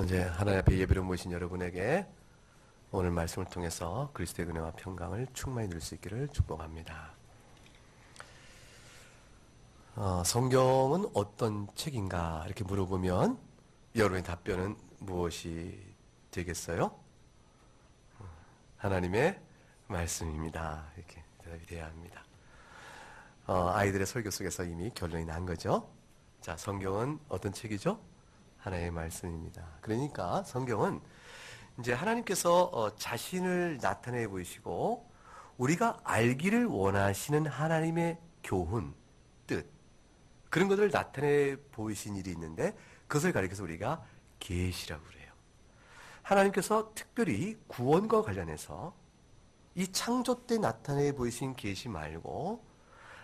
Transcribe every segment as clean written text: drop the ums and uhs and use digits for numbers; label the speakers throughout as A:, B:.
A: 이제 하나님 앞에 예배를 모신 여러분에게 오늘 말씀을 통해서 그리스도의 은혜와 평강을 충만히 누릴 수 있기를 축복합니다. 성경은 어떤 책인가 이렇게 물어보면 여러분의 답변은 무엇이 되겠어요? 하나님의 말씀입니다. 이렇게 대답이 돼야 합니다. 아이들의 설교 속에서 이미 결론이 난 거죠. 자, 성경은 어떤 책이죠? 하나님의 말씀입니다. 그러니까 성경은 이제 하나님께서 자신을 나타내 보이시고 우리가 알기를 원하시는 하나님의 교훈, 뜻, 그런 것들을 나타내 보이신 일이 있는데 그것을 가리켜서 우리가 계시라고 그래요. 하나님께서 특별히 구원과 관련해서 이 창조 때 나타내 보이신 계시 말고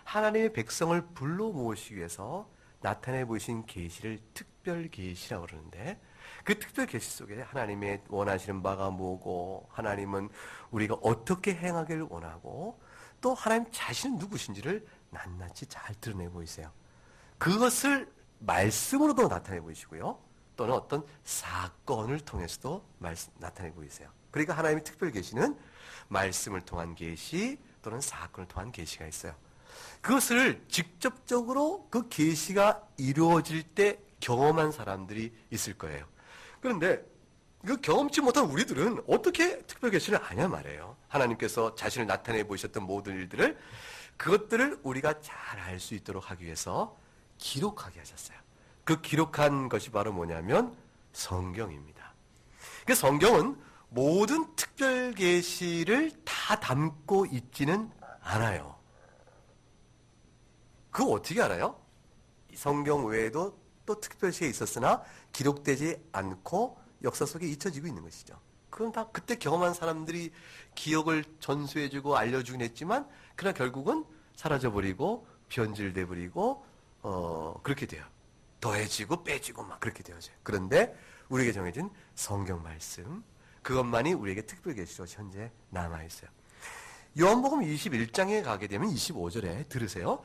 A: 하나님의 백성을 불러 모으시기 위해서 나타내 보이신 계시를 특별 계시라고 그러는데 그 특별 계시 속에 하나님의 원하시는 바가 뭐고 하나님은 우리가 어떻게 행하기를 원하고 또 하나님 자신은 누구신지를 낱낱이 잘 드러내 보이세요. 그것을 말씀으로도 나타내 보이시고요. 또는 어떤 사건을 통해서도 나타내 보이세요. 그러니까 하나님의 특별 계시는 말씀을 통한 계시 또는 사건을 통한 계시가 있어요. 그것을 직접적으로 그 계시가 이루어질 때 경험한 사람들이 있을 거예요. 그런데 그 경험치 못한 우리들은 어떻게 특별 계시를 아냐 말이에요. 하나님께서 자신을 나타내 보이셨던 모든 일들을 그것들을 우리가 잘 알 수 있도록 하기 위해서 기록하게 하셨어요. 그 기록한 것이 바로 뭐냐면 성경입니다. 그 성경은 모든 특별 계시를 다 담고 있지는 않아요. 그거 어떻게 알아요? 성경 외에도 또 특별시에 있었으나 기록되지 않고 역사 속에 잊혀지고 있는 것이죠. 그건 다 그때 경험한 사람들이 기억을 전수해주고 알려주긴 했지만 그러나 결국은 사라져버리고 변질돼버리고 그렇게 돼요. 더해지고 빼지고 막 그렇게 되어져요. 그런데 우리에게 정해진 성경 말씀 그것만이 우리에게 특별 계시로 현재 남아있어요. 요한복음 21장에 가게 되면 25절에 들으세요.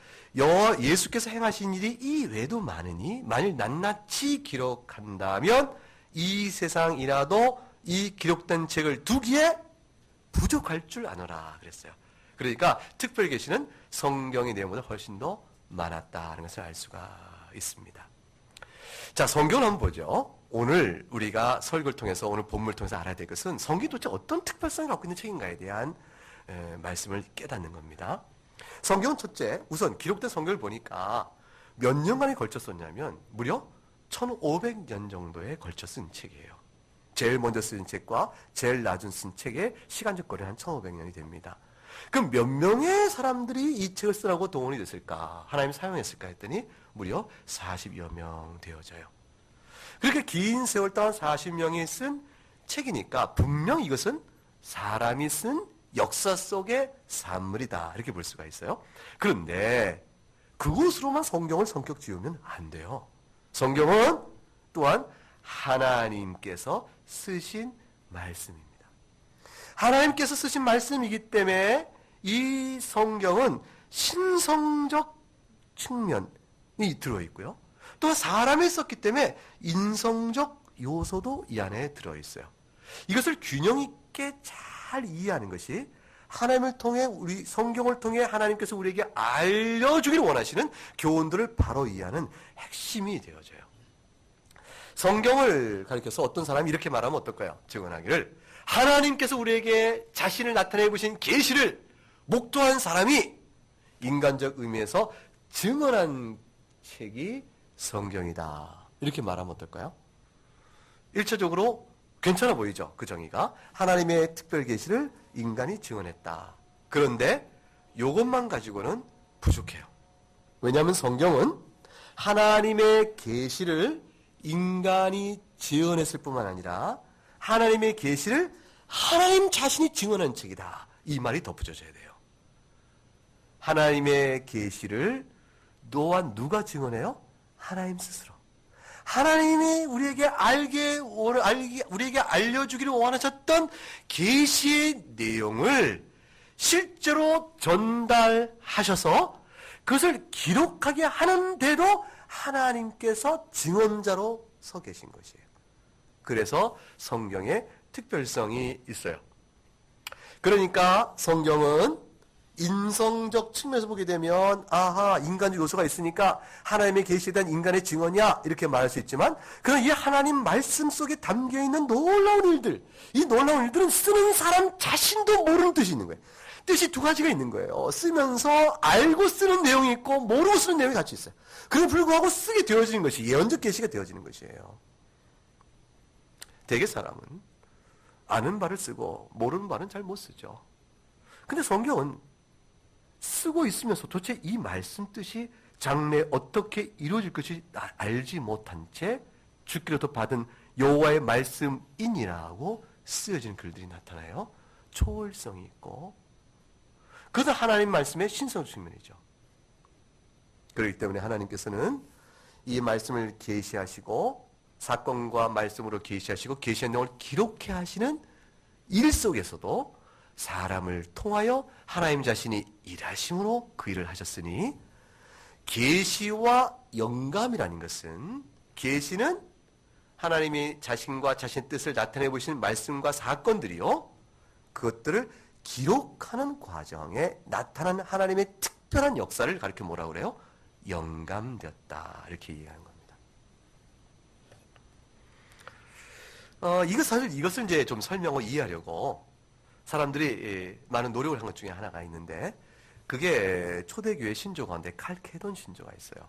A: 예수께서 행하신 일이 이 외에도 많으니 만일 낱낱이 기록한다면 이 세상이라도 이 기록된 책을 두기에 부족할 줄 아노라 그랬어요. 그러니까 특별 계시는 성경의 내용보다 훨씬 더 많았다는 것을 알 수가 있습니다. 자, 성경을 한번 보죠. 오늘 우리가 설교를 통해서 오늘 본문을 통해서 알아야 될 것은 성경이 도대체 어떤 특별성을 갖고 있는 책인가에 대한 말씀을 깨닫는 겁니다. 성경은 첫째, 우선 기록된 성경을 보니까 몇 년간에 걸쳐 썼냐면 무려 1500년 정도에 걸쳐 쓴 책이에요. 제일 먼저 쓴 책과 제일 낮은 쓴 책의 시간적 거리는 한 1500년이 됩니다. 그럼 몇 명의 사람들이 이 책을 쓰라고 동원이 됐을까? 하나님 사용했을까 했더니 무려 40여 명 되어져요. 그렇게 긴 세월 동안 40명이 쓴 책이니까 분명 이것은 사람이 쓴 역사 속의 산물이다 이렇게 볼 수가 있어요. 그런데 그것으로만 성경을 성격 지으면 안 돼요. 성경은 또한 하나님께서 쓰신 말씀입니다. 하나님께서 쓰신 말씀이기 때문에 이 성경은 신성적 측면이 들어있고요. 또 사람이 썼기 때문에 인성적 요소도 이 안에 들어있어요. 이것을 균형 있게 잘 이해하는 것이 하나님을 통해 우리 성경을 통해 하나님께서 우리에게 알려주기를 원하시는 교훈들을 바로 이해하는 핵심이 되어져요. 성경을 가리켜서 어떤 사람이 이렇게 말하면 어떨까요? 증언하기를 하나님께서 우리에게 자신을 나타내 보신 계시를 목도한 사람이 인간적 의미에서 증언한 책이 성경이다. 이렇게 말하면 어떨까요? 1차적으로 괜찮아 보이죠? 그 정의가. 하나님의 특별 계시를 인간이 증언했다. 그런데 이것만 가지고는 부족해요. 왜냐하면 성경은 하나님의 계시를 인간이 증언했을 뿐만 아니라 하나님의 계시를 하나님 자신이 증언한 책이다. 이 말이 덧붙여져야 돼요. 하나님의 계시를 또한 누가 증언해요? 하나님 스스로. 하나님이 우리에게 우리에게 알려주기를 원하셨던 계시의 내용을 실제로 전달하셔서 그것을 기록하게 하는데도 하나님께서 증언자로 서 계신 것이에요. 그래서 성경에 특별성이 있어요. 그러니까 성경은 인성적 측면에서 보게 되면 아하, 인간적 요소가 있으니까 하나님의 계시에 대한 인간의 증언이야 이렇게 말할 수 있지만, 그러나 이 하나님 말씀 속에 담겨있는 놀라운 일들, 이 놀라운 일들은 쓰는 사람 자신도 모르는 뜻이 있는 거예요. 뜻이 두 가지가 있는 거예요. 쓰면서 알고 쓰는 내용이 있고 모르고 쓰는 내용이 같이 있어요. 그럼에도 불구하고 쓰게 되어지는 것이 예언적 계시가 되어지는 것이에요. 대개 사람은 아는 바를 쓰고 모르는 바는 잘 못 쓰죠. 근데 성경은 쓰고 있으면서 도대체 이 말씀 뜻이 장래에 어떻게 이루어질 것이 알지 못한 채 주께로부터 받은 여호와의 말씀이니라고 쓰여진 글들이 나타나요. 초월성이 있고, 그것은 하나님 말씀의 신성 측면이죠. 그렇기 때문에 하나님께서는 이 말씀을 계시하시고 사건과 말씀으로 계시하시고 계시한 내용을 기록해 하시는 일 속에서도 사람을 통하여 하나님 자신이 일하심으로 그 일을 하셨으니, 계시와 영감이라는 것은, 계시는 하나님이 자신과 자신의 뜻을 나타내 보시는 말씀과 사건들이요, 그것들을 기록하는 과정에 나타난 하나님의 특별한 역사를 가리켜 뭐라고 그래요? 영감되었다, 이렇게 얘기하는 겁니다. 이것을 이제 좀 설명을 이해하려고 사람들이 많은 노력을 한 것 중에 하나가 있는데, 그게 초대교회 신조 가운데 칼케돈 신조가 있어요.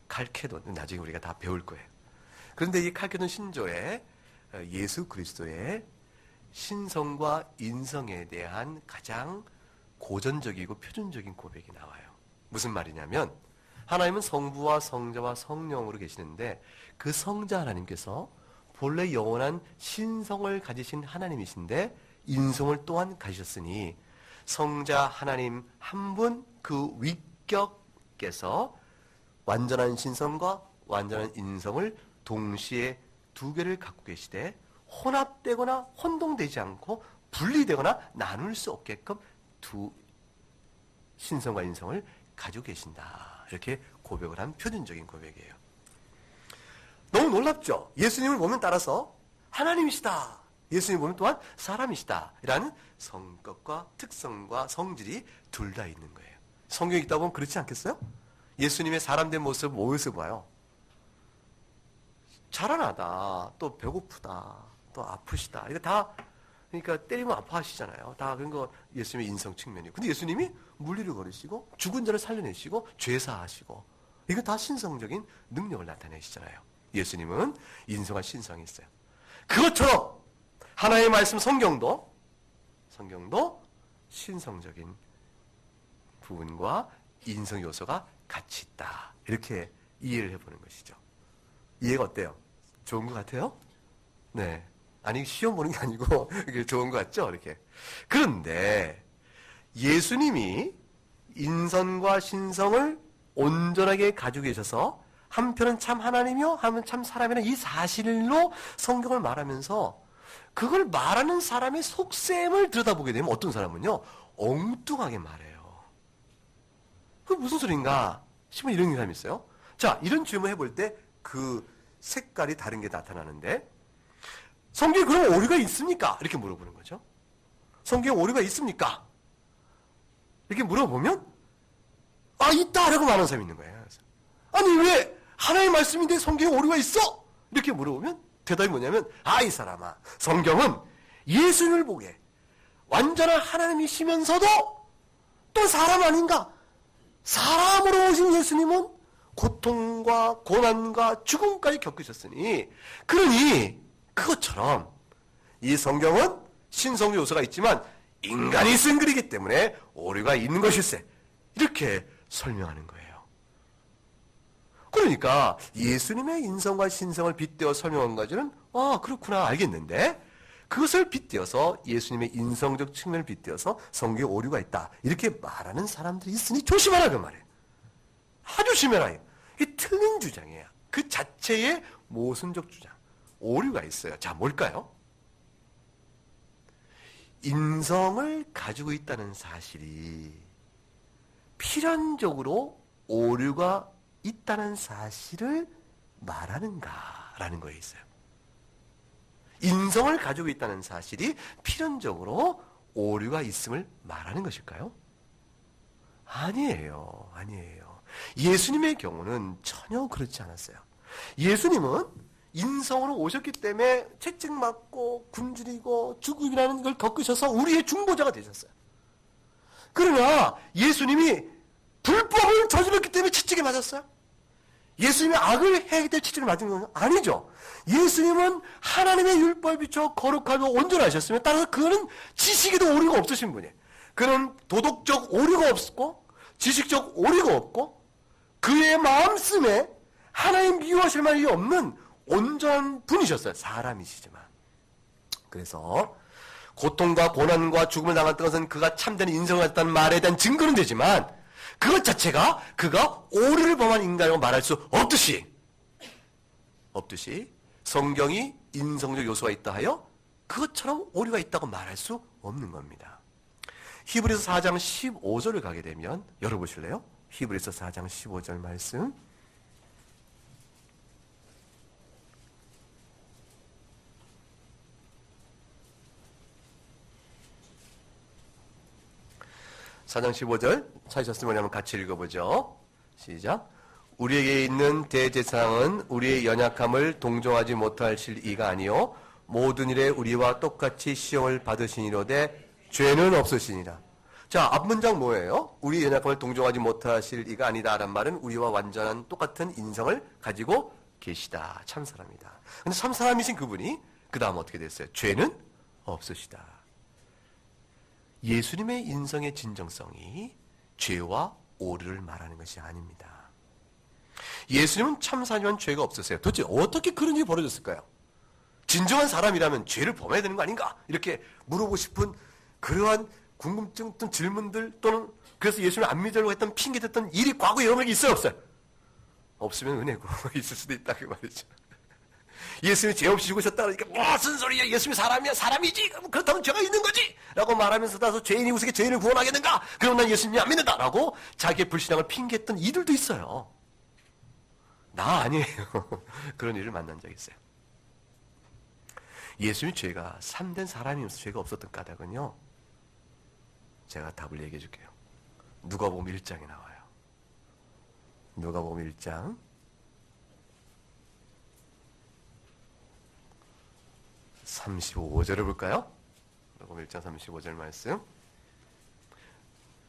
A: 칼케돈, 나중에 우리가 다 배울 거예요. 그런데 이 칼케돈 신조에 예수 그리스도의 신성과 인성에 대한 가장 고전적이고 표준적인 고백이 나와요. 무슨 말이냐면, 하나님은 성부와 성자와 성령으로 계시는데, 그 성자 하나님께서 본래 영원한 신성을 가지신 하나님이신데 인성을 또한 가지셨으니, 성자 하나님 한 분 그 위격께서 완전한 신성과 완전한 인성을 동시에 두 개를 갖고 계시되 혼합되거나 혼동되지 않고 분리되거나 나눌 수 없게끔 두 신성과 인성을 가지고 계신다, 이렇게 고백을 한 표준적인 고백이에요. 너무 놀랍죠? 예수님을 보면 따라서 하나님이시다, 예수님을 보면 또한 사람이시다 라는 성격과 특성과 성질이 둘 다 있는 거예요. 성경에 있다 보면 그렇지 않겠어요? 예수님의 사람된 모습을 뭐에서 봐요? 자라나다, 또 배고프다, 또 아프시다, 이거 다, 그러니까 때리면 아파하시잖아요. 다 그런 거 예수님의 인성 측면이에요. 근데 예수님이 물리를 걸으시고 죽은 자를 살려내시고 죄사하시고, 이거 다 신성적인 능력을 나타내시잖아요. 예수님은 인성과 신성이 있어요. 그것처럼 하나의 말씀 성경도 신성적인 부분과 인성 요소가 같이 있다, 이렇게 이해를 해보는 것이죠. 이해가 어때요? 좋은 것 같아요? 네. 아니, 시험 보는 게 아니고 이게 좋은 것 같죠? 이렇게. 그런데 예수님이 인성과 신성을 온전하게 가지고 계셔서 한편은 참 하나님이요, 한편은 참 사람이라는 이 사실로 성경을 말하면서, 그걸 말하는 사람의 속셈을 들여다보게 되면 어떤 사람은요, 엉뚱하게 말해요. 그게 무슨 소린가 싶으면 이런 사람이 있어요. 자, 이런 질문 해볼 때 그 색깔이 다른 게 나타나는데, 성경에 그럼 오류가 있습니까? 이렇게 물어보는 거죠. 성경에 오류가 있습니까? 이렇게 물어보면 있다 라고 말하는 사람이 있는 거예요. 아니, 왜 하나의 말씀인데 성경에 오류가 있어? 이렇게 물어보면 대답이 뭐냐면, 이 사람아, 성경은 예수님을 보게 완전한 하나님이시면서도 또 사람 아닌가? 사람으로 오신 예수님은 고통과 고난과 죽음까지 겪으셨으니, 그러니 그것처럼 이 성경은 신성 요소가 있지만 인간이 쓴 글이기 때문에 오류가 있는 것일세, 이렇게 설명하는 거예요. 그러니까 예수님의 인성과 신성을 빗대어 설명한 가지는 그렇구나 알겠는데, 그것을 빗대어서 예수님의 인성적 측면을 빗대어서 성경에 오류가 있다, 이렇게 말하는 사람들이 있으니 조심하라 그 말이에요. 아주 조심해라. 이게 틀린 주장이에요. 그 자체의 모순적 주장, 오류가 있어요. 자, 뭘까요? 인성을 가지고 있다는 사실이 필연적으로 오류가 있다는 사실을 말하는가 라는 거에 있어요. 인성을 가지고 있다는 사실이 필연적으로 오류가 있음을 말하는 것일까요? 아니에요. 아니에요. 예수님의 경우는 전혀 그렇지 않았어요. 예수님은 인성으로 오셨기 때문에 채찍맞고 굶주리고 죽음이라는 걸 겪으셔서 우리의 중보자가 되셨어요. 그러나 예수님이 불법을 저질렀기 때문에 채찍에 맞았어요? 예수님이 악을 해야 될 채찍을 맞은 건 아니죠. 예수님은 하나님의 율법에 비춰 거룩하고 온전하셨으며 따라서 그는 지식에도 오류가 없으신 분이에요. 그는 도덕적 오류가 없고 지식적 오류가 없고 그의 마음씀에 하나님 미워하실 말이 없는 온전한 분이셨어요. 사람이시지만. 그래서 고통과 고난과 죽음을 당했던 것은 그가 참된 인성을 가졌다는 말에 대한 증거는 되지만 그것 자체가 그가 오류를 범한 인간이라고 말할 수 없듯이 성경이 인성적 요소가 있다 하여 그것처럼 오류가 있다고 말할 수 없는 겁니다. 히브리서 4장 15절을 가게 되면 열어보실래요? 히브리서 4장 15절 말씀. 사장 15절 찾으셨으면 한번 같이 읽어보죠. 시작. 우리에게 있는 대제사장은 우리의 연약함을 동정하지 못하실 이가 아니요 모든 일에 우리와 똑같이 시험을 받으시니로되 죄는 없으시니라. 자, 앞문장 뭐예요? 우리의 연약함을 동정하지 못하실 이가 아니다라는 말은 우리와 완전한 똑같은 인성을 가지고 계시다. 참사람이다. 근데 참사람이신 그분이 그 다음 어떻게 됐어요? 죄는 없으시다. 예수님의 인성의 진정성이 죄와 오류를 말하는 것이 아닙니다. 예수님은 참사지만 죄가 없으세요. 도대체 어떻게 그런 일이 벌어졌을까요? 진정한 사람이라면 죄를 범해야 되는 거 아닌가? 이렇게 물어보고 싶은 그러한 궁금증 또는 질문들 또는 그래서 예수님을 안 믿으려고 했던 핑계댔던 일이 과거에 여러분에게 있어요? 없어요? 없으면 은혜고 있을 수도 있다 그 말이죠. 예수님이 죄 없이 죽으셨다 그러니까 무슨 소리야? 예수님이 사람이야? 사람이지? 그렇다면 죄가 있는 거지? 라고 말하면서 나서 죄인이 어떻게 죄인을 구원하겠는가? 그럼 난 예수님이 안 믿는다 라고 자기의 불신앙을 핑계했던 이들도 있어요. 나 아니에요. 그런 일을 만난 적이 있어요. 예수님이 죄가 참된 사람이면서 죄가 없었던 까닭은요, 제가 답을 얘기해 줄게요. 누가복음 1장에 나와요. 누가복음 1장 35절을 볼까요? 누가복음 1장 35절 말씀.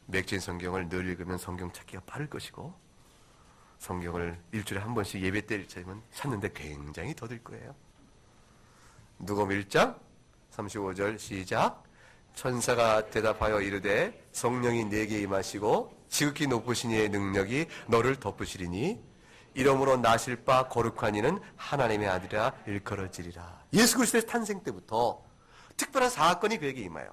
A: 맥주인 성경을 늘 읽으면 성경 찾기가 빠를 것이고 성경을 일주일에 한 번씩 예배 때 찾는데 굉장히 더딜 거예요. 누가복음 1장 35절 시작. 천사가 대답하여 이르되 성령이 내게 임하시고 지극히 높으신 이의 능력이 너를 덮으시리니 이러므로 나실 바 거룩한 이는 하나님의 아들이라 일컬어지리라. 예수 그리스도의 탄생 때부터 특별한 사건이 그에게 임하여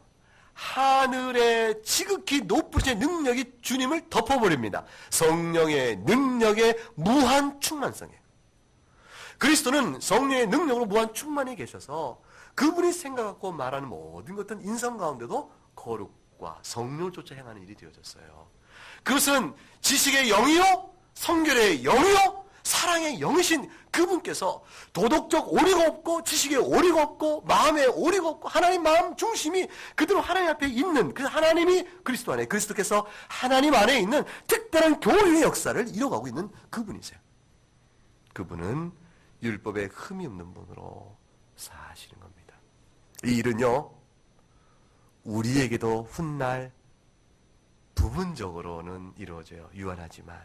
A: 하늘의 지극히 높으신 능력이 주님을 덮어버립니다. 성령의 능력의 무한 충만성이에요. 그리스도는 성령의 능력으로 무한 충만히 계셔서 그분이 생각하고 말하는 모든 것들은 인성 가운데도 거룩과 성령을 쫓아 행하는 일이 되어졌어요. 그것은 지식의 영이요, 성결의 영이요, 사랑의 영이신 그분께서 도덕적 오류가 없고 지식의 오류가 없고 마음의 오류가 없고 하나님 마음 중심이 그대로 하나님 앞에 있는 그 하나님이 그리스도 안에 그리스도께서 하나님 안에 있는 특별한 교회의 역사를 이뤄가고 있는 그분이세요. 그분은 율법에 흠이 없는 분으로 사시는 겁니다. 이 일은요, 우리에게도 훗날 부분적으로는 이루어져요. 유한하지만.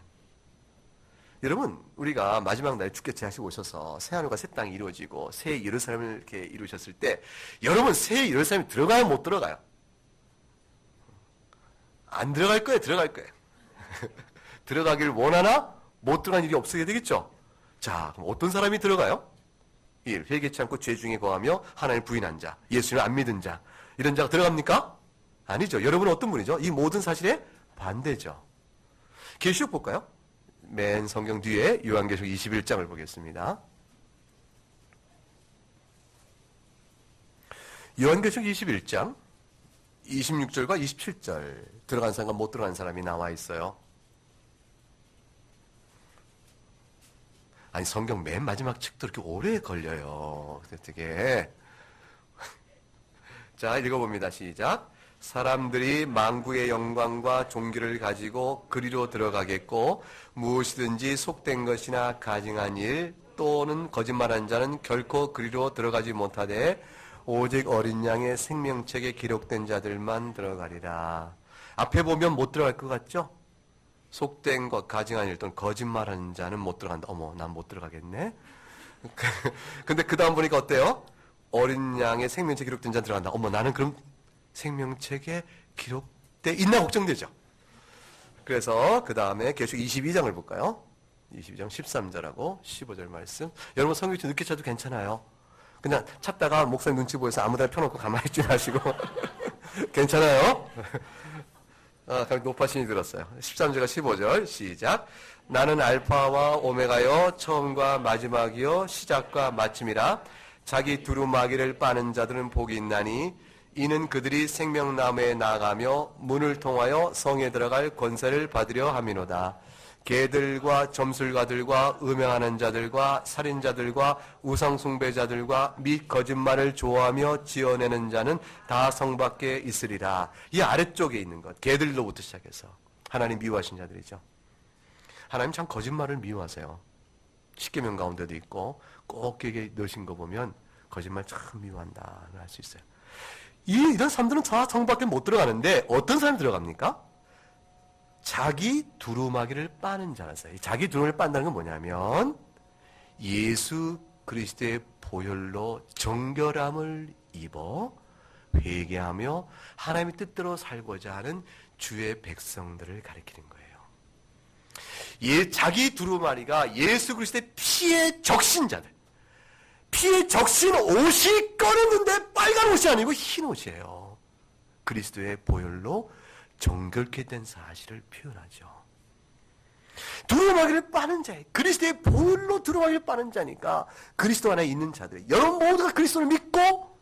A: 여러분, 우리가 마지막 날에 주께 제하시고 오셔서 새하늘과 새 땅이 이루어지고 새 예루살렘을 이렇게 이루셨을 때 여러분 새 예루살렘에 들어가요? 못 들어가요? 안 들어갈 거예요? 들어갈 거예요? 들어가길 원하나? 못 들어간 일이 없어야 되겠죠? 자, 그럼 어떤 사람이 들어가요? 1. 회개치 않고 죄 중에 거하며 하나님을 부인한 자, 예수님을 안 믿은 자, 이런 자가 들어갑니까? 아니죠. 여러분은 어떤 분이죠? 이 모든 사실에 반대죠. 계시록 볼까요? 맨 성경 뒤에 요한계시록 21장을 보겠습니다. 요한계시록 21장 26절과 27절 들어간 사람과 못 들어간 사람이 나와 있어요. 아니 성경 맨 마지막 책도 이렇게 오래 걸려요. 되게. 자, 읽어봅니다. 시작. 사람들이 망구의 영광과 종기를 가지고 그리로 들어가겠고 무엇이든지 속된 것이나 가증한 일 또는 거짓말한 자는 결코 그리로 들어가지 못하되 오직 어린 양의 생명책에 기록된 자들만 들어가리라. 앞에 보면 못 들어갈 것 같죠? 속된 것, 가증한 일 또는 거짓말하는 자는 못 들어간다. 어머, 난 못 들어가겠네. 근데 그 다음 보니까 어때요? 어린 양의 생명책에 기록된 자는 들어간다. 어머, 나는 그럼 생명책에 기록돼 있나 걱정되죠. 그래서 그 다음에 계속 22장을 볼까요? 22장 13절하고 15절 말씀. 여러분 성경책 늦게 쳐도 괜찮아요. 그냥 찾다가 목사님 눈치 보여서 아무데나 펴놓고 가만히 있지 마시고 괜찮아요? 높아신이 들었어요. 13절과 15절 시작. 나는 알파와 오메가여 처음과 마지막이요 시작과 마침이라. 자기 두루마기를 빠는 자들은 복이 있나니 이는 그들이 생명나무에 나아가며 문을 통하여 성에 들어갈 권세를 받으려 함이로다. 개들과 점술가들과 음행하는 자들과 살인자들과 우상숭배자들과 및 거짓말을 좋아하며 지어내는 자는 다 성 밖에 있으리라. 이 아래쪽에 있는 것, 개들로부터 시작해서 하나님 미워하신 자들이죠. 하나님 참 거짓말을 미워하세요. 십계명 가운데도 있고 꼭 여기 넣으신 거 보면 거짓말 참 미워한다 할 수 있어요. 이런 사람들은 다 성 밖에 못 들어가는데 어떤 사람이 들어갑니까? 자기 두루마기를 빠는 자라서요. 자기 두루마기를 빤다는 건 뭐냐면 예수 그리스도의 보혈로 정결함을 입어 회개하며 하나님의 뜻대로 살고자 하는 주의 백성들을 가리키는 거예요. 자기 두루마리가 예수 그리스도의 피에 적신 자들, 피에 적신 옷이 꺼냈는데 빨간 옷이 아니고 흰 옷이에요. 그리스도의 보혈로 정결케 된 사실을 표현하죠. 두루마기를 빠는 자예요. 그리스도의 보혈로 두루마기를 빠는 자니까 그리스도 안에 있는 자들, 여러분 모두가 그리스도를 믿고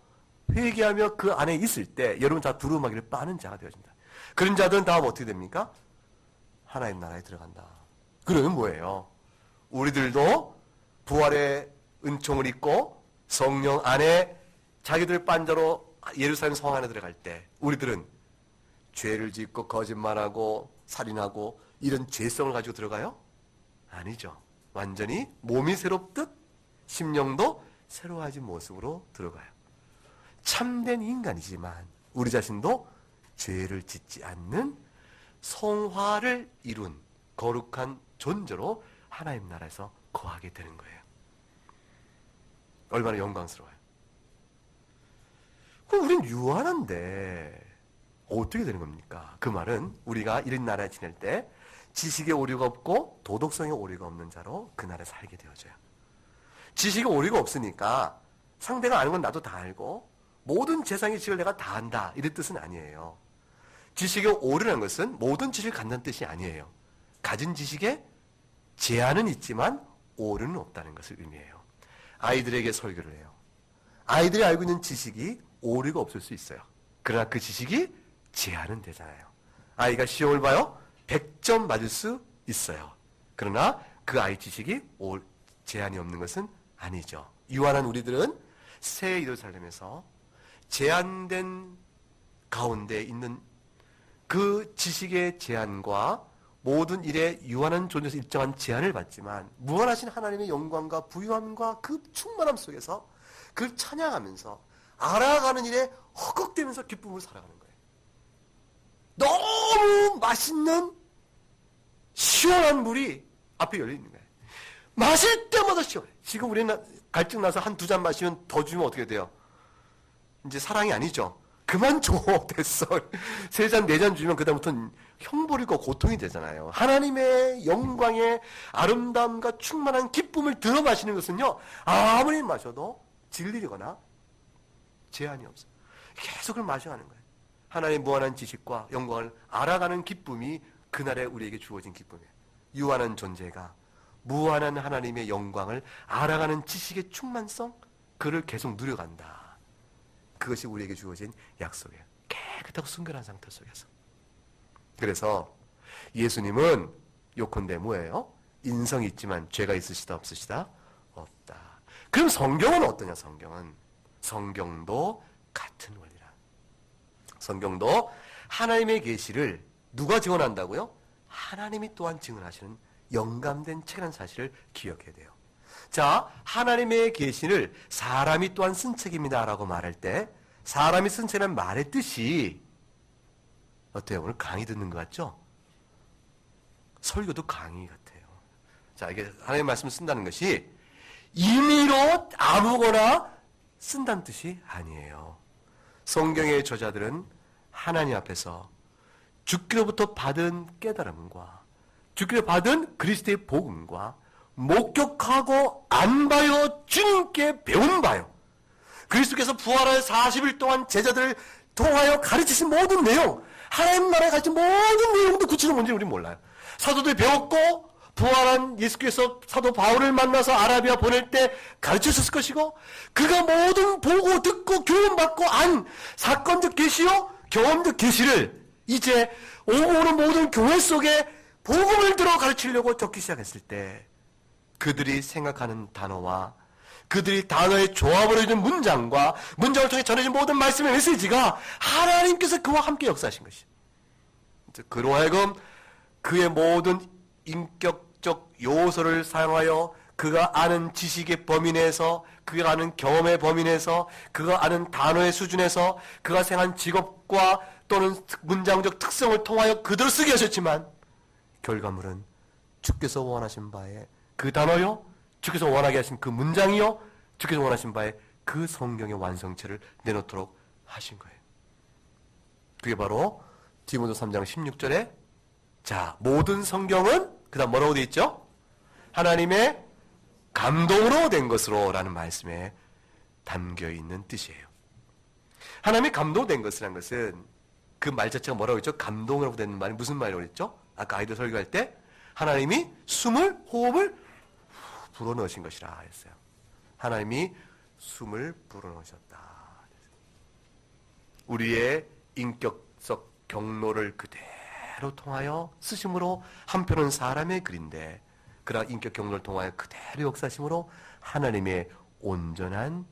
A: 회개하며 그 안에 있을 때 여러분 다 두루마기를 빠는 자가 되어진다. 그런 자들은 다음 어떻게 됩니까? 하나님 나라에 들어간다. 그러면 뭐예요? 우리들도 부활의 은총을 입고 성령 안에 자기들 빤자로 예루살렘 성 안에 들어갈 때 우리들은 죄를 짓고 거짓말하고 살인하고 이런 죄성을 가지고 들어가요? 아니죠. 완전히 몸이 새롭듯 심령도 새로워진 모습으로 들어가요. 참된 인간이지만 우리 자신도 죄를 짓지 않는 성화를 이룬 거룩한 존재로 하나님 나라에서 거하게 되는 거예요. 얼마나 영광스러워요. 그럼 우린 유한한데 어떻게 되는 겁니까? 그 말은 우리가 이런 나라에 지낼 때 지식에 오류가 없고 도덕성에 오류가 없는 자로 그 나라에 살게 되어져요. 지식에 오류가 없으니까 상대가 아는 건 나도 다 알고 모든 재상의 지식을 내가 다 안다 이런 뜻은 아니에요. 지식에 오류라는 것은 모든 지식을 갖는 뜻이 아니에요. 가진 지식에 제한은 있지만 오류는 없다는 것을 의미해요. 아이들에게 설교를 해요. 아이들이 알고 있는 지식이 오류가 없을 수 있어요. 그러나 그 지식이 제한은 되잖아요. 아이가 시험을 봐요. 100점 맞을 수 있어요. 그러나 그 아이 지식이 제한이 없는 것은 아니죠. 유한한 우리들은 새 예루살렘에서 제한된 가운데 있는 그 지식의 제한과 모든 일에 유한한 존재에서 일정한 제한을 받지만 무한하신 하나님의 영광과 부유함과 그 충만함 속에서 그걸 찬양하면서 알아가는 일에 허걱대면서 기쁨을 살아가는 거예요. 너무 맛있는 시원한 물이 앞에 열려있는 거예요. 마실 때마다 시원해. 지금 우리는 갈증 나서 한 두 잔 마시면 더 주면 어떻게 돼요? 이제 사랑이 아니죠. 그만 줘. 됐어. 세 잔, 네 잔 주면 그다음부터는 형벌이고 고통이 되잖아요. 하나님의 영광의 아름다움과 충만한 기쁨을 들어 마시는 것은요. 아무리 마셔도 질리거나 제한이 없어요. 계속 그걸 마셔가는 거예요. 하나님의 무한한 지식과 영광을 알아가는 기쁨이 그날에 우리에게 주어진 기쁨이에요. 유한한 존재가 무한한 하나님의 영광을 알아가는 지식의 충만성, 그를 계속 누려간다. 그것이 우리에게 주어진 약속이에요. 깨끗하고 순결한 상태 속에서. 그래서 예수님은 요컨대 뭐예요? 인성이 있지만 죄가 있으시다 없으시다? 없다. 그럼 성경은 어떠냐? 성경도 같은 원리라. 성경도 하나님의 계시를 누가 증언한다고요? 하나님이 또한 증언하시는 영감된 책이라는 사실을 기억해야 돼요. 자, 하나님의 계시를 사람이 또한 쓴 책입니다라고 말할 때 사람이 쓴 책이라는 말의 뜻이 어때요? 오늘 강의 듣는 것 같죠? 설교도 강의 같아요. 자, 이게 하나님의 말씀을 쓴다는 것이 임의로 아무거나 쓴다는 뜻이 아니에요. 성경의 저자들은 하나님 앞에서 주께로부터 받은 깨달음과 주께로 받은 그리스도의 복음과 목격하고 안바요 주님께 배운 바요. 그리스도께서 부활할 40일 동안 제자들을 통하여 가르치신 모든 내용, 하나님 나라에 가르친 모든 내용도 구체적으로 뭔지 우리는 몰라요. 사도들이 배웠고 부활한 예수께서 사도 바울을 만나서 아라비아 보낼 때 가르치셨을 것이고 그가 모든 보고 듣고 교훈받고 안 사건적 계시요 경험적 계시를 이제 오고 오는 모든 교회 속에 복음을 들어 가르치려고 적기 시작했을 때 그들이 생각하는 단어와 그들이 단어의 조합으로 이루어진 문장과 문장을 통해 전해진 모든 말씀의 메시지가 하나님께서 그와 함께 역사하신 것이에요. 그로 하여금 그의 모든 인격적 요소를 사용하여 그가 아는 지식의 범위 내에서 그가 아는 경험의 범위 내에서 그가 아는 단어의 수준에서 그가 생각한 직업과 또는 문장적 특성을 통하여 그대로 쓰게 하셨지만 결과물은 주께서 원하신 바에 그 단어요, 주께서 원하게 하신 그 문장이요, 주께서 원하신 바에 그 성경의 완성체를 내놓도록 하신 거예요. 그게 바로 디모데 3장 16절에 자, 모든 성경은 그 다음 뭐라고 되어 있죠? 하나님의 감동으로 된 것으로 라는 말씀에 담겨있는 뜻이에요. 하나님의 감동으로 된 것이라는 것은 그 말 자체가 뭐라고 했죠? 감동으로 된 말이 무슨 말이라고 했죠? 아까 아이들 설교할 때 하나님이 호흡을 불어넣으신 것이라 했어요. 하나님이 숨을 불어넣으셨다. 우리의 인격적 경로를 그대로 통하여 쓰심으로 한편은 사람의 글인데 그러나 인격 경로를 통하여 그대로 역사심으로 하나님의 온전한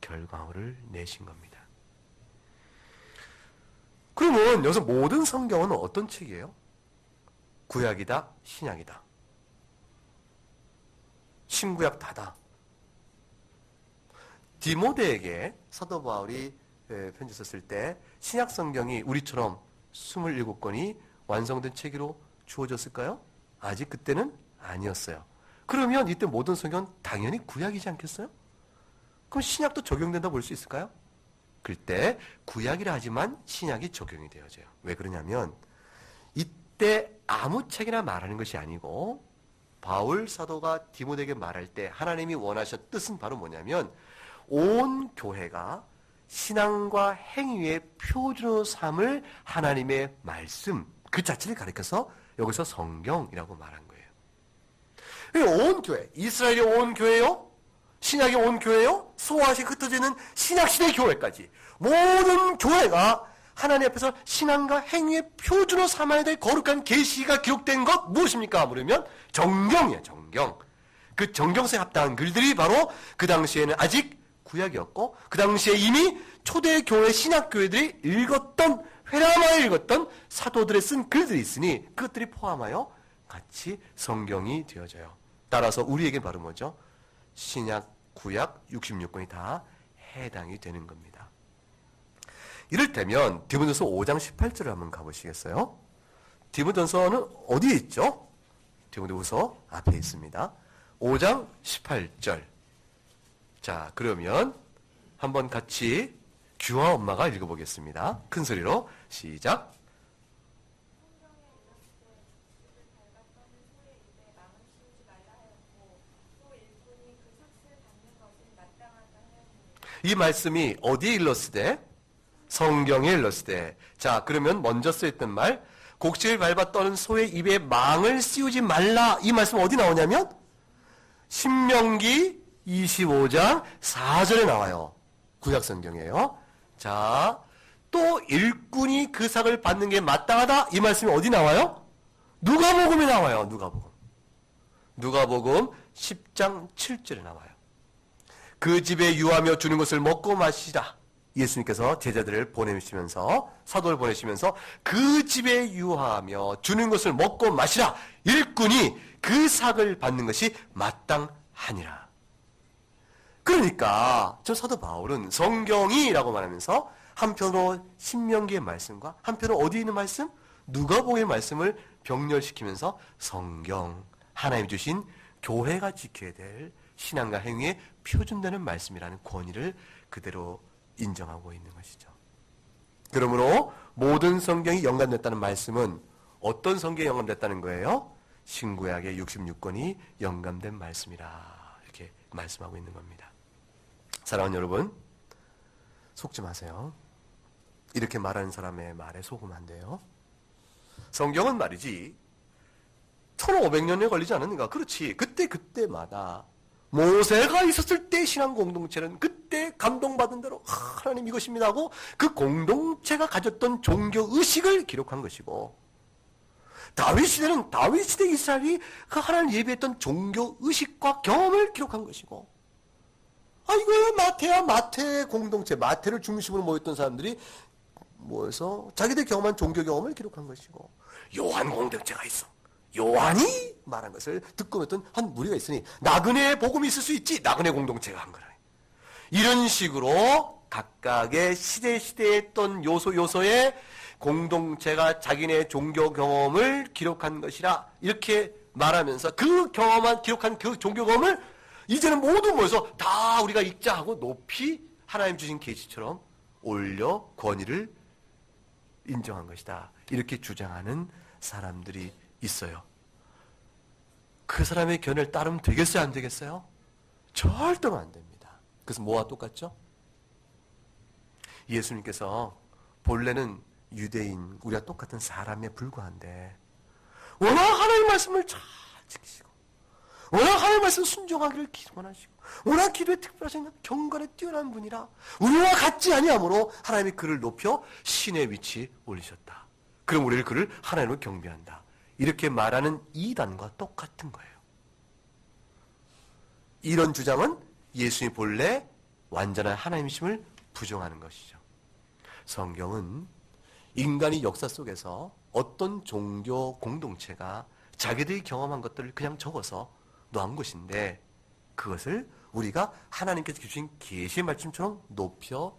A: 결과물을 내신 겁니다. 그러면 여기서 모든 성경은 어떤 책이에요? 구약이다, 신약이다. 신구약 다다. 디모데에게 사도 바울이 편지 썼을 때 신약 성경이 우리처럼 27권이 완성된 책으로 주어졌을까요? 아직 그때는 아니었어요. 그러면 이때 모든 성경은 당연히 구약이지 않겠어요? 그럼 신약도 적용된다고 볼 수 있을까요? 그때 구약이라 하지만 신약이 적용이 되어져요. 왜 그러냐면 이때 아무 책이나 말하는 것이 아니고 바울 사도가 디모데에게 말할 때 하나님이 원하셨 뜻은 바로 뭐냐면 온 교회가 신앙과 행위의 표준으로 삼을 하나님의 말씀 그 자체를 가리켜서 여기서 성경이라고 말한 거예요. 온 교회, 이스라엘이 온 교회요? 신약이 온 교회요? 소아시 흩어지는 신약시대 교회까지 모든 교회가 하나님 앞에서 신앙과 행위의 표준으로 삼아야 될 거룩한 계시가 기록된 것 무엇입니까? 물으면 정경이에요. 정경. 그 정경서에 합당한 글들이 바로 그 당시에는 아직 구약이었고 그 당시에 이미 초대 교회 신약교회들이 읽었던 회람하여 읽었던 사도들의 쓴 글들이 있으니 그것들이 포함하여 같이 성경이 되어져요. 따라서 우리에게 바로 뭐죠? 신약, 구약 66권이 다 해당이 되는 겁니다. 이를테면 디모데전서 5장 18절을 한번 가보시겠어요? 디모데전서는 어디에 있죠? 디모데후서 앞에 있습니다. 5장 18절. 자, 그러면 한번 같이 규화 엄마가 읽어보겠습니다. 큰 소리로 시작. 이 말씀이 어디에 일렀으되? 성경에 일렀으되. 자, 그러면 먼저 쓰였던 말 곡식을 밟아 떠는 소의 입에 망을 씌우지 말라. 이 말씀 어디 나오냐면 신명기 25장 4절에 나와요. 구약성경이에요. 자, 또 일꾼이 그 삭을 받는 게 마땅하다. 이 말씀이 어디 나와요? 누가복음에 나와요. 누가복음. 누가복음 10장 7절에 나와요. 그 집에 유하며 주는 것을 먹고 마시라. 예수님께서 제자들을 보내시면서, 사도를 보내시면서 그 집에 유하며 주는 것을 먹고 마시라. 일꾼이 그 삭을 받는 것이 마땅하니라. 그러니까 저 사도 바울은 성경이라고 말하면서 한편으로 신명기의 말씀과 한편으로 어디에 있는 말씀? 누가복음의 말씀을 병렬시키면서 성경, 하나님이 주신 교회가 지켜야 될 신앙과 행위에 표준되는 말씀이라는 권위를 그대로 인정하고 있는 것이죠. 그러므로 모든 성경이 영감됐다는 말씀은 어떤 성경이 영감됐다는 거예요? 신구약의 66권이 영감된 말씀이라 이렇게 말씀하고 있는 겁니다. 사랑하는 여러분, 속지 마세요. 이렇게 말하는 사람의 말에 속으면 안 돼요. 성경은 말이지 1500년에 걸리지 않았는가? 그렇지. 그때마다 모세가 있었을 때 신앙 공동체는 그때 감동받은 대로 하나님 이것입니다 하고 그 공동체가 가졌던 종교의식을 기록한 것이고, 다윗 시대는 다윗 시대 이스라엘이 그 하나님 예배했던 종교의식과 경험을 기록한 것이고, 이거 마태야 마태 공동체, 마태를 중심으로 모였던 사람들이 모여서 자기들 경험한 종교 경험을 기록한 것이고, 요한 공동체가 있어. 요한이 말한 것을 듣고 있던 한 무리가 있으니 나그네 복음이 있을 수 있지. 나그네 공동체가 한 거라. 이런 식으로 각각의 시대에 있던 요소의 공동체가 자기네 종교 경험을 기록한 것이라 이렇게 말하면서 그 기록한 그 종교 경험을 이제는 모두 모여서 다 우리가 읽자 하고 높이 하나님 주신 계시처럼 올려 권위를 인정한 것이다. 이렇게 주장하는 사람들이 있어요. 그 사람의 견해를 따르면 되겠어요? 안 되겠어요? 절대로 안 됩니다. 그래서 뭐와 똑같죠? 예수님께서 본래는 유대인, 우리가 똑같은 사람에 불과한데 워낙 하나님의 말씀을 잘 지키시고 워낙 하나님의 말씀 순종하기를 기원하시고 워낙 기도에 특별하신 경건에 뛰어난 분이라 우리와 같지 아니하므로 하나님이 그를 높여 신의 위치에 올리셨다. 그럼 우리를 그를 하나님으로 경배한다. 이렇게 말하는 이단과 똑같은 거예요. 이런 주장은 예수님이 본래 완전한 하나님이심을 부정하는 것이죠. 성경은 인간이 역사 속에서 어떤 종교 공동체가 자기들이 경험한 것들을 그냥 적어서 놓은 것인데 그것을 우리가 하나님께서 주신 계시의 말씀처럼 높여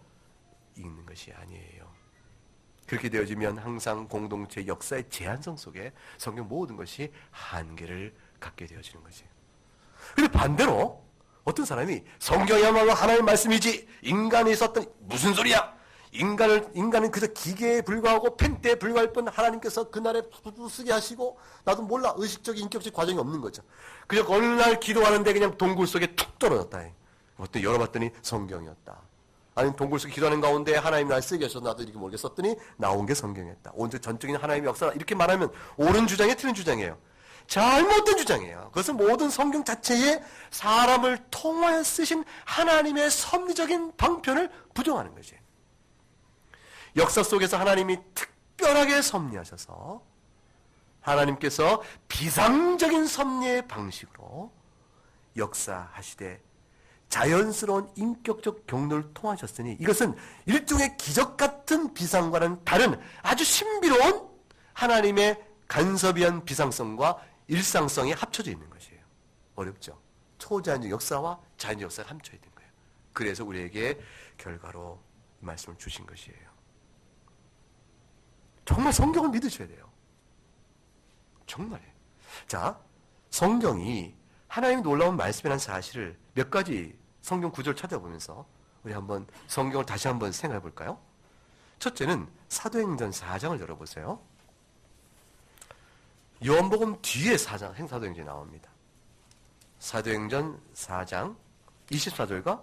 A: 읽는 것이 아니에요. 그렇게 되어지면 항상 공동체 역사의 제한성 속에 성경 모든 것이 한계를 갖게 되어지는 것이에요. 그런데 반대로 어떤 사람이 성경이야말로 하나님의 말씀이지 인간이 있었던 무슨 소리야? 인간은 그저 기계에 불과하고 펜대에 불과할 뿐 하나님께서 그날에 쓰게 하시고 나도 몰라. 의식적인 인격적 과정이 없는 거죠. 그저 어느 날 기도하는데 그냥 동굴 속에 툭 떨어졌다. 어떤 열어봤더니 성경이었다. 아니 동굴 속에 기도하는 가운데 하나님이 날 쓰게 하셔서 나도 이렇게 모르게 썼더니 나온 게 성경이었다. 온전 전적인 하나님의 역사다. 이렇게 말하면 옳은 주장이에요? 틀린 주장이에요? 잘못된 주장이에요. 그것은 모든 성경 자체에 사람을 통하여 쓰신 하나님의 섭리적인 방편을 부정하는 거지. 역사 속에서 하나님이 특별하게 섭리하셔서 하나님께서 비상적인 섭리의 방식으로 역사하시되 자연스러운 인격적 경로를 통하셨으니 이것은 일종의 기적 같은 비상과는 다른 아주 신비로운 하나님의 간섭이한 비상성과 일상성이 합쳐져 있는 것이에요. 어렵죠? 초자연적 역사와 자연적 역사가 합쳐져 있는 거예요. 그래서 우리에게 결과로 이 말씀을 주신 것이에요. 정말 성경을 믿으셔야 돼요. 정말이에요. 자, 성경이 하나님의 놀라운 말씀이라는 사실을 몇 가지 성경 구절을 찾아보면서 우리 한번 성경을 다시 한번 생각해 볼까요? 첫째는 사도행전 4장을 열어보세요. 요한복음 뒤에 4장 행사도행전이 나옵니다. 사도행전 4장 24절과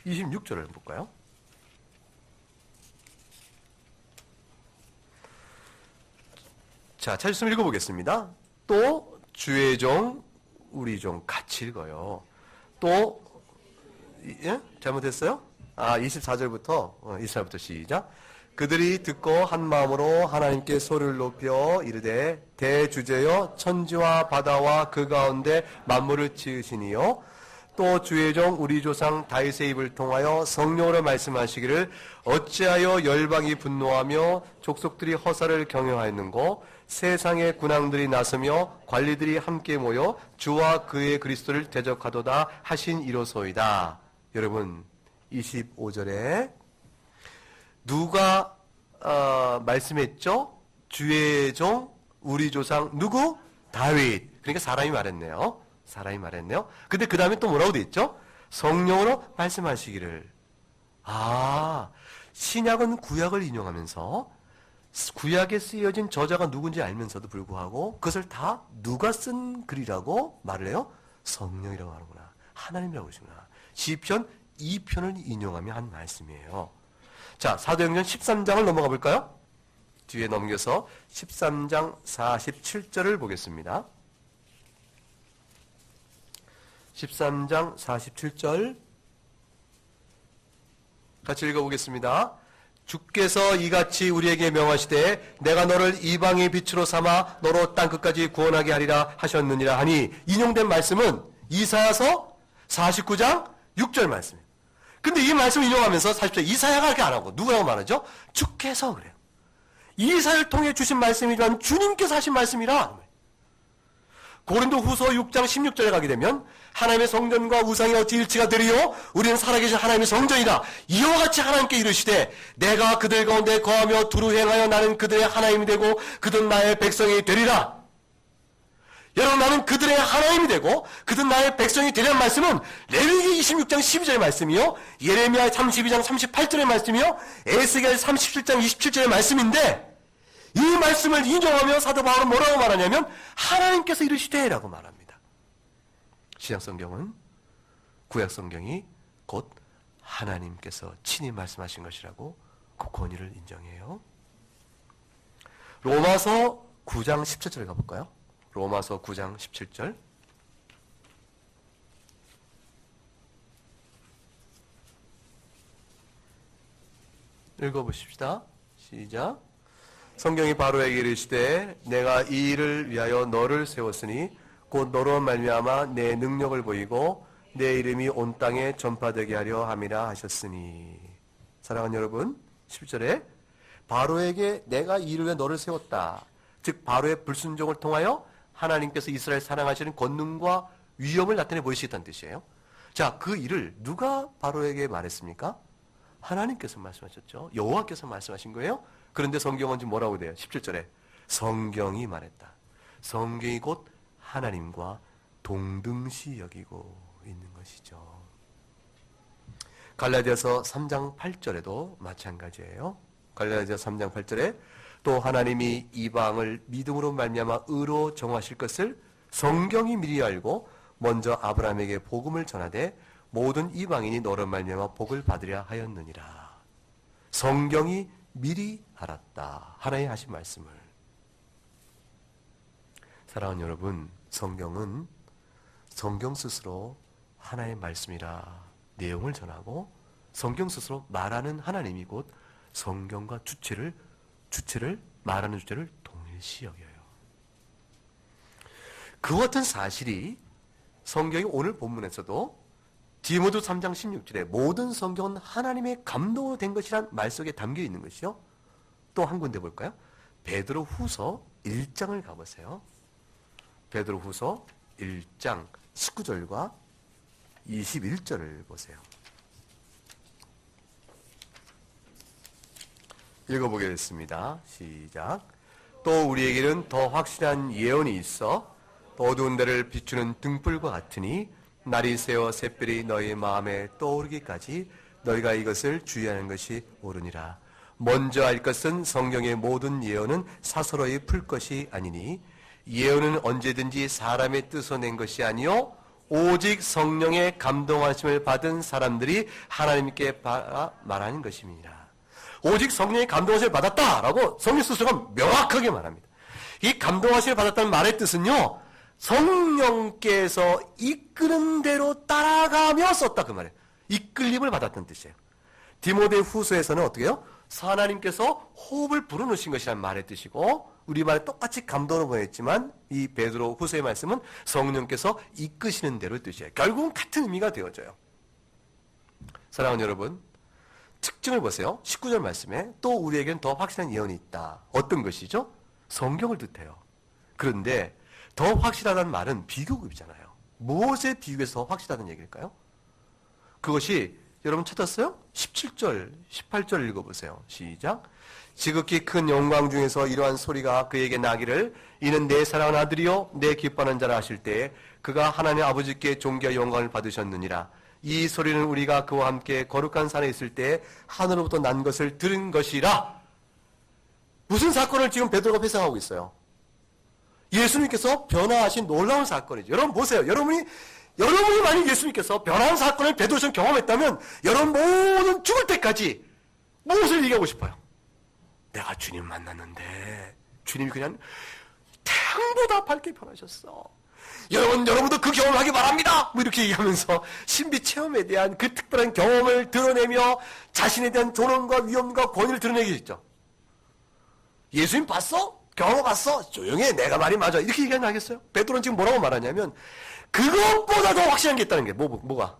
A: 26절을 볼까요? 자, 찾으시면 읽어보겠습니다. 또 주의 종 우리 종 같이 읽어요. 또 예? 잘못했어요? 24절부터 시작. 그들이 듣고 한 마음으로 하나님께 소리를 높여 이르되 대주제여 천지와 바다와 그 가운데 만물을 지으시니요 또 주의 종 우리 조상 다윗의 입을 통하여 성령으로 말씀하시기를 어찌하여 열방이 분노하며 족속들이 허사를 경영하였는고 세상의 군왕들이 나서며 관리들이 함께 모여 주와 그의 그리스도를 대적하도다 하신 이로소이다. 여러분 25절에 누가 말씀했죠? 주의 종 우리 조상 누구? 다윗. 그러니까 사람이 말했네요. 사람이 말했네요. 근데 그 다음에 또 뭐라고 돼 있죠? 성령으로 말씀하시기를. 신약은 구약을 인용하면서 구약에 쓰여진 저자가 누군지 알면서도 불구하고 그것을 다 누가 쓴 글이라고 말을 해요? 성령이라고 하는구나. 하나님이라고 그러시구나. 시편 2편을 인용하며 한 말씀이에요. 자, 사도행전 13장을 넘어가 볼까요? 뒤에 넘겨서 13장 47절을 보겠습니다. 13장 47절 같이 읽어보겠습니다. 주께서 이같이 우리에게 명하시되 내가 너를 이방의 빛으로 삼아 너로 땅끝까지 구원하게 하리라 하셨느니라 하니 인용된 말씀은 이사야서 49장 6절 말씀이에요. 근데 이 말씀을 인용하면서 40절 이사야가 그렇게 안 하고 누구라고 말하죠? 주께서 그래요. 이사야를 통해 주신 말씀이지만 주님께서 하신 말씀이라. 고린도 후서 6장 16절에 가게 되면 하나님의 성전과 우상이 어찌 일치가 되리요? 우리는 살아계신 하나님의 성전이다. 이와 같이 하나님께 이르시되 내가 그들 가운데 거하며 두루 행하여 나는 그들의 하나님이 되고 그들은 나의 백성이 되리라. 여러분 나는 그들의 하나님이 되고 그들은 나의 백성이 되리라는 말씀은 레위기 26장 12절의 말씀이요 예레미야 32장 38절의 말씀이요 에스겔 37장 27절의 말씀인데 이 말씀을 인용하며 사도 바울은 뭐라고 말하냐면 하나님께서 이르시되라고 말합니다. 신약성경은 구약성경이 곧 하나님께서 친히 말씀하신 것이라고 그 권위를 인정해요. 로마서 9장 17절 가볼까요? 로마서 9장 17절 읽어보십시다. 시작. 성경이 바로에게 이르시되 내가 이 일을 위하여 너를 세웠으니 곧 너로 말미암아 내 능력을 보이고 내 이름이 온 땅에 전파되게 하려 함이라 하셨으니. 사랑하는 여러분 11절에 바로에게 내가 이 일을 위해 너를 세웠다. 즉 바로의 불순종을 통하여 하나님께서 이스라엘 사랑하시는 권능과 위엄을 나타내 보이시겠다는 뜻이에요. 자, 그 일을 누가 바로에게 말했습니까? 하나님께서 말씀하셨죠. 여호와께서 말씀하신 거예요. 그런데 성경은 지금 뭐라고 돼요? 17절에 성경이 말했다. 성경이 곧 하나님과 동등시 여기고 있는 것이죠. 갈라디아서 3장 8절에도 마찬가지예요. 갈라디아서 3장 8절에 또 하나님이 이방을 믿음으로 말미암아 의로 정하실 것을 성경이 미리 알고 먼저 아브라함에게 복음을 전하되 모든 이방인이 너로 말미암아 복을 받으려 하였느니라. 성경이 미리 알았다. 하나님 하신 말씀을. 사랑하는 여러분, 성경은 성경 스스로 하나의 말씀이라 내용을 전하고 성경 스스로 말하는 하나님이 곧 성경과 주체를 말하는 주체를 동일시 여겨요. 그 같은 사실이 성경이 오늘 본문에서도 디모데 3장 16절에 모든 성경은 하나님의 감동으로 된 것이란 말 속에 담겨 있는 것이요. 또 한 군데 볼까요? 베드로 후서 1장을 가보세요. 베드로 후서 1장 19절과 21절을 보세요. 읽어보겠습니다. 시작. 또 우리에게는 더 확실한 예언이 있어 어두운 데를 비추는 등불과 같으니 날이 새어 샛별이 너희 마음에 떠오르기까지 너희가 이것을 주의하는 것이 옳으니라. 먼저 알 것은 성경의 모든 예언은 사서로이 풀 것이 아니니 예언은 언제든지 사람의 뜻으로 낸 것이 아니요 오직 성령의 감동하심을 받은 사람들이 하나님께 말하는 것입니다. 오직 성령의 감동하심을 받았다라고 성령 스스로가 명확하게 말합니다. 이 감동하심을 받았다는 말의 뜻은요, 성령께서 이끄는 대로 따라가며 썼다 그 말이에요. 이끌림을 받았다는 뜻이에요. 디모데 후서에서는 어떻게 해요? 하나님께서 호흡을 불어넣으신 것이란 말의 뜻이고 우리말에 똑같이 감동을 보냈지만 이 베드로 후서의 말씀은 성령께서 이끄시는 대로 뜻이에요. 결국은 같은 의미가 되어져요. 사랑하는 여러분, 특징을 보세요. 19절 말씀에 또 우리에겐 더 확실한 예언이 있다. 어떤 것이죠? 성경을 뜻해요. 그런데 더 확실하다는 말은 비교급이잖아요. 무엇에 비교해서 더 확실하다는 얘기일까요? 그것이 여러분 찾았어요? 17절, 18절 읽어보세요. 시작. 지극히 큰 영광 중에서 이러한 소리가 그에게 나기를 이는 내 사랑하는 아들이요 내 기뻐하는 자라 하실 때에 그가 하나님 아버지께 존귀와 영광을 받으셨느니라. 이 소리는 우리가 그와 함께 거룩한 산에 있을 때에 하늘로부터 난 것을 들은 것이라. 무슨 사건을 지금 베드로가 회상하고 있어요? 예수님께서 변화하신 놀라운 사건이죠. 여러분 보세요. 여러분이 만약 예수님께서 변화한 사건을 베드로처럼 경험했다면 여러분 모든 죽을 때까지 무엇을 얘기하고 싶어요? 내가 주님 만났는데 주님이 그냥 태양보다 밝게 변하셨어. 여러분도 그 경험을 하기 바랍니다. 뭐 이렇게 얘기하면서 신비 체험에 대한 그 특별한 경험을 드러내며 자신에 대한 존엄과 위엄과 권위를 드러내겠죠. 예수님 봤어? 경험해봤어? 조용히 해. 내가 말이 맞아. 이렇게 얘기하면 하겠어요? 베드로는 지금 뭐라고 말하냐면 그것보다 더 확실한 게 있다는 게 뭐가?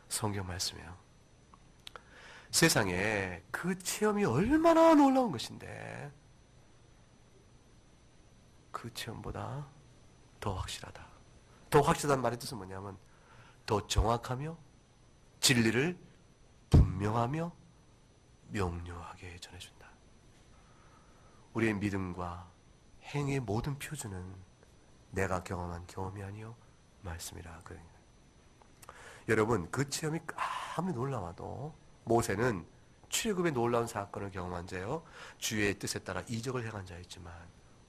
A: 성경 말씀이에요. 세상에 그 체험이 얼마나 놀라운 것인데 그 체험보다 더 확실하다. 더 확실하다는 말의 뜻은 뭐냐면 더 정확하며 진리를 분명하며 명료하게 전해준다. 우리의 믿음과 행위의 모든 표준은 내가 경험한 경험이 아니요 말씀이라. 여러분 그 체험이 아무리 놀라워도 모세는 출애굽의 놀라운 사건을 경험한 자요 주의 뜻에 따라 이적을 행한 자였지만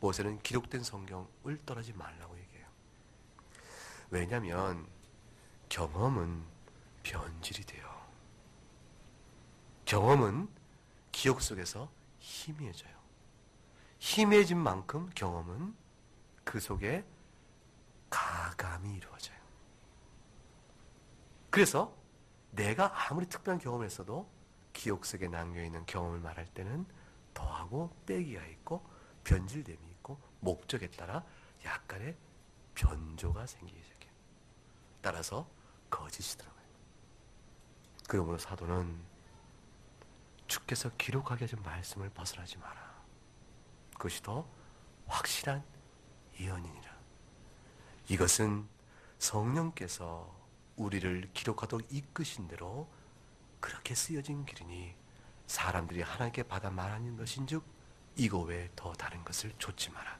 A: 모세는 기록된 성경을 떠나지 말라고 얘기해요. 왜냐하면 경험은 변질이 돼요. 경험은 기억 속에서 희미해져요. 희미해진 만큼 경험은 그 속에 가감이 이루어져요. 그래서 내가 아무리 특별한 경험을 했어도 기억 속에 남겨있는 경험을 말할 때는 더하고 빼기가 있고 변질됨이 있고 목적에 따라 약간의 변조가 생기기 시작해요. 따라서 거짓이 들어가요. 그러므로 사도는 주께서 기록하게 하신 말씀을 벗어나지 마라. 그것이 더 확실한 예언이니라. 이것은 성령께서 우리를 기록하도록 이끄신 대로 그렇게 쓰여진 길이니 사람들이 하나님께 받아 말하는 것인즉 이거 외에 더 다른 것을 좇지 마라.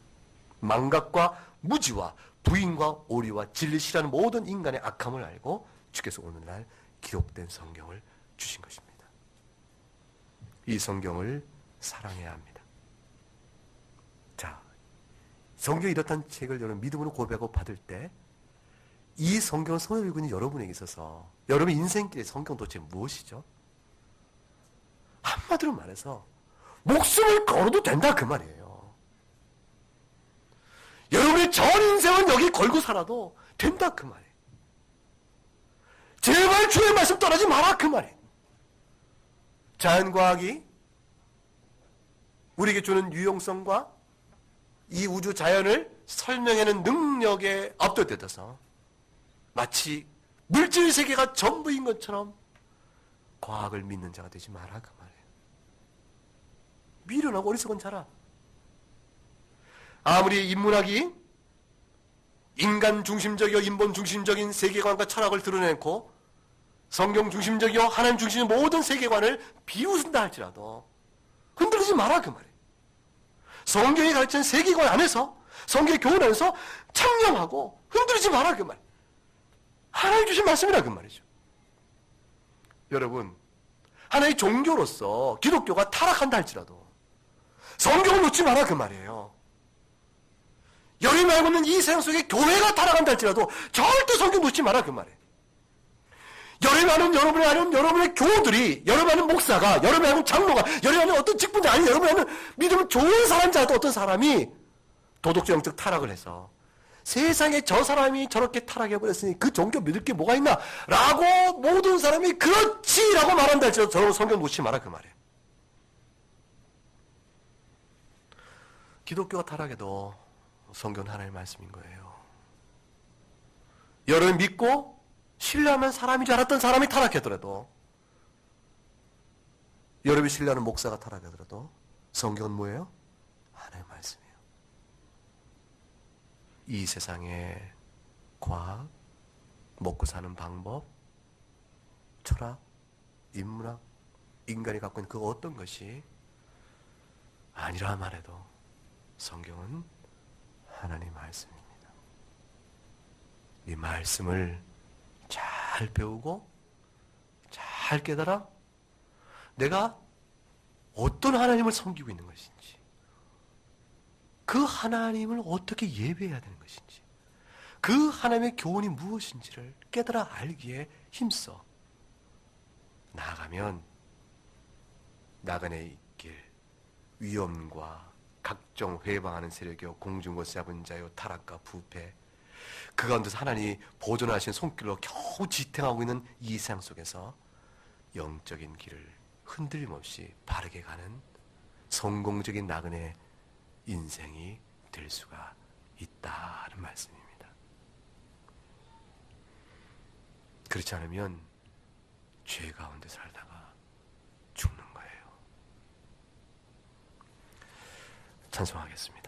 A: 망각과 무지와 부인과 오리와 진리 싫어하는 모든 인간의 악함을 알고 주께서 오늘날 기록된 성경을 주신 것입니다. 이 성경을 사랑해야 합니다. 자, 성경이 이렇다는 책을 여러분 믿음으로 고백하고 받을 때 이 성경을 손에 들고 있는 여러분에게 있어서 여러분의 인생길의 성경 도대체 무엇이죠? 한마디로 말해서 목숨을 걸어도 된다 그 말이에요. 여러분의 전 인생은 여기 걸고 살아도 된다 그 말이에요. 제발 주의 말씀 떠나지 마라 그 말이에요. 자연과학이 우리에게 주는 유용성과 이 우주 자연을 설명하는 능력에 압도되어서 마치 물질 세계가 전부인 것처럼 과학을 믿는 자가 되지 마라 그 말이에요. 미련하고 어리석은 자라. 아무리 인문학이 인간 중심적이요 인본 중심적인 세계관과 철학을 드러내고 성경 중심적이요 하나님 중심의 모든 세계관을 비웃는다 할지라도 흔들리지 마라 그 말이에요. 성경이 가르치는 세계관 안에서 성경의 교훈 안에서 청렴하고 흔들리지 마라 그 말이에요. 하나님 주신 말씀이라 그 말이죠. 여러분 하나의 종교로서 기독교가 타락한다 할지라도 성경을 놓지 마라 그 말이에요. 여러분이 알고 있는 이 세상 속에 교회가 타락한다 할지라도 절대 성경 놓지 마라 그 말이에요. 여러분이 아는 여러분의 교우들이, 여러분이 아는 목사가, 여러분이 아는 장로가, 여러분이 아는 어떤 직분자, 아니 여러분이 아는 믿음은 좋은 사람자도 어떤 사람이 도덕적 영적 타락을 해서 세상에 저 사람이 저렇게 타락해버렸으니 그 종교 믿을 게 뭐가 있나? 라고 모든 사람이 그렇지! 라고 말한다 할지라도 저런 성경 놓지 마라 그 말이에요. 기독교가 타락해도 성경은 하나님의 말씀인 거예요. 여러분이 믿고 신뢰하면 사람인 줄 알았던 사람이 타락하더라도, 여러분이 신뢰하는 목사가 타락하더라도 성경은 뭐예요? 하나님의 말씀이에요. 이 세상의 과학, 먹고 사는 방법, 철학, 인문학, 인간이 갖고 있는 그 어떤 것이 아니라 말해도 성경은 하나님의 말씀입니다. 이 말씀을 잘 배우고 잘 깨달아 내가 어떤 하나님을 섬기고 있는 것인지, 그 하나님을 어떻게 예배해야 되는 것인지, 그 하나님의 교훈이 무엇인지를 깨달아 알기에 힘써 나아가면 나그네의 길, 위험과 각종 회방하는 세력이요 공중곳 잡은 자요 타락과 부패, 그 가운데서 하나님이 보존하신 손길로 겨우 지탱하고 있는 이 세상 속에서 영적인 길을 흔들림 없이 바르게 가는 성공적인 나그네 인생이 될 수가 있다는 말씀입니다. 그렇지 않으면 죄 가운데 살다가 죽는 거예요. 찬송하겠습니다.